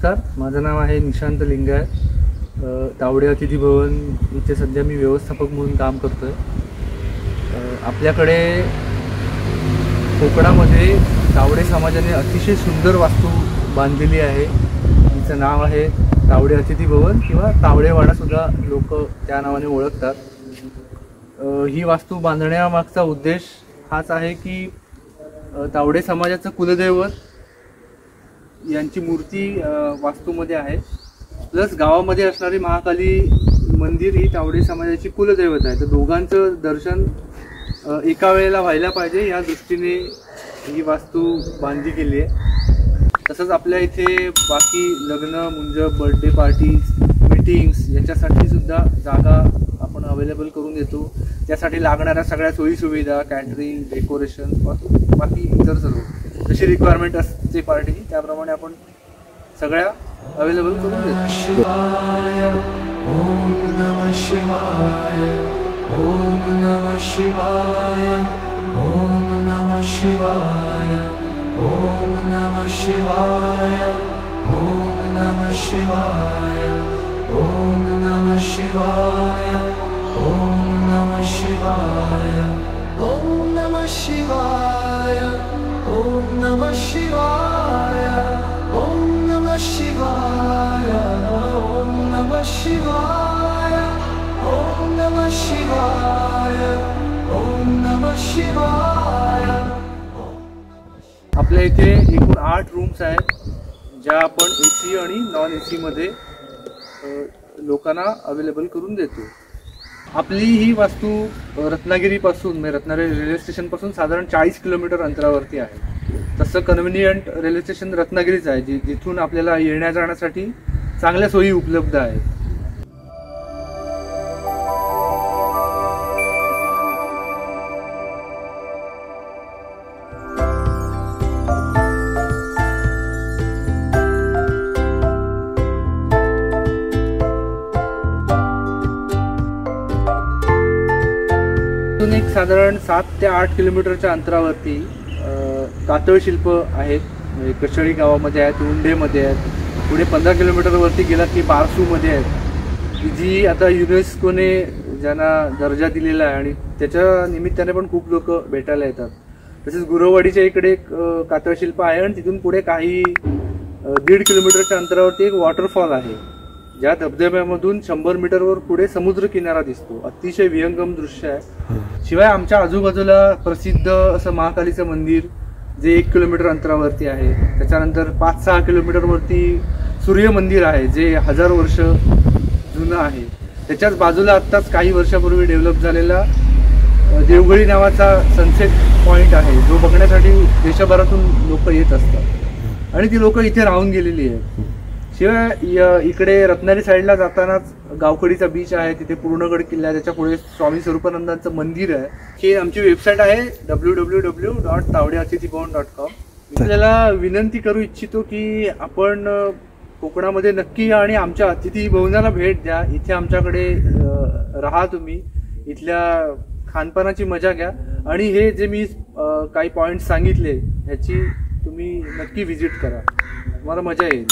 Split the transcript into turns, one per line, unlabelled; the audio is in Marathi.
नमस्कार, माझं नाव आहे निशांत लिंगाय. तावडे अतिथी भवन इथे सध्या मी व्यवस्थापक म्हणून काम करतोय. आपल्याकडे कोकणामध्ये तावडे समाजाने अतिशय सुंदर वास्तू बांधलेली आहे. तिचं नाव आहे तावडे अतिथी भवन किंवा तावडेवाडा सुद्धा लोक त्या नावाने ओळखतात. ही वास्तू बांधण्यामागचा उद्देश हाच आहे की तावडे समाजाचं कुलदैवत यांची मूर्ती वास्तूमध्ये आहे, प्लस गावामध्ये असणारी महाकाली मंदिर ही तावडे समाजाची कुलदैवत आहे. तर दोघांचं दर्शन एका वेळेला व्हायला पाहिजे या दृष्टीने ही वास्तू बांधली गेली आहे. तसंच आपल्या इथे बाकी लग्न, मुंज, बर्थडे पार्टीज, मीटिंग्स याच्यासाठी सुद्धा जागा आपण अवेलेबल करून देतो. त्यासाठी लागणाऱ्या सगळ्या सोयीसुविधा, कॅटरिंग, डेकोरेशन, बाकी इतर सर्व जशी रिक्वायरमेंट असते पार्टीची त्याप्रमाणे आपण सगळ्या अवेलेबल करून देतो.
ओम नमः शिवाय, ओम नमः शिवाय, ओम नमः शिवाय, ओम नमः शिवाय, ओम नमः शिवाय, ओम नमः शिवाय, ओम नमः शिवाय, ओम नमः शिवाय, ओम नमः शिवाय, ओम नमः शिवाय, ओम नमः शिवाय, ओम नमः शिवाय, ओम नमः शिवाय.
आपल्या इथे एकूण 8 रूम्स आहेत ज्या आपण AC आणि नॉन AC मध्ये लोकांना अवेलेबल करून देतो. आपली ही वास्तू रत्नागिरीपासून म्हणजे रत्नागिरी रेल्वे स्टेशनपासून साधारण 40 किलोमीटर अंतरावरती आहे. तसं कन्व्हिनियंट रेल्वे स्टेशन रत्नागिरीच आहे जिथून आपल्याला येण्या जाण्यासाठी चांगल्या सोयी उपलब्ध आहेत. एक साधारण 7 ते 8 किलोमीटरच्या अंतरावरती कातळ शिल्प आहेत. कशळी गावामध्ये आहेत, उंडेमध्ये आहेत. पुढे 15 किलोमीटरवरती गेला की बारसूमध्ये आहेत, जी आता युनेस्कोने ज्यांना दर्जा दिलेला आहे आणि त्याच्या निमित्ताने पण खूप लोक भेटायला येतात. तसेच गुरववाडीच्या इकडे एक कातळ शिल्प आहे आणि तिथून पुढे काही 1.5 किलोमीटरच्या अंतरावरती एक वॉटरफॉल आहे, ज्या धबधब्यामधून 100 मीटरवर पुढे समुद्र किनारा दिसतो. अतिशय विहंगम दृश्य आहे. शिवाय आमच्या आजूबाजूला प्रसिद्ध असं महाकालीचं मंदिर जे 1 किलोमीटर अंतरावरती आहे. त्याच्यानंतर 5-6 किलोमीटरवरती सूर्य मंदिर आहे जे 1000 वर्ष जुनं आहे. त्याच्याच बाजूला आत्ताच काही वर्षापूर्वी डेव्हलप झालेला देवगडी नावाचा सनसेट पॉइंट आहे, जो बघण्यासाठी देशभरातून लोक येत असतात आणि ती लोक इथे राहून गेलेली आहेत. शिवाय इकडे रत्नागिरी साईडला जातानाच गावखडीचा बीच आहे, तिथे पूर्णगड किल्ला आहे, त्याच्या पुढे स्वामी स्वरूपानंदांचं मंदिर आहे. ही आमची वेबसाईट आहे www.tawdeatithibhavan.com. आपल्याला विनंती करू इच्छितो की आपण कोकणामध्ये नक्की या आणि आमच्या अतिथी भवनाला भेट द्या. इथे आमच्याकडे राहा, तुम्ही इथल्या खानपानाची मजा घ्या आणि हे जे मी काही पॉइंट सांगितले ह्याची तुम्ही नक्की व्हिजिट करा, तुम्हाला मजा येईल.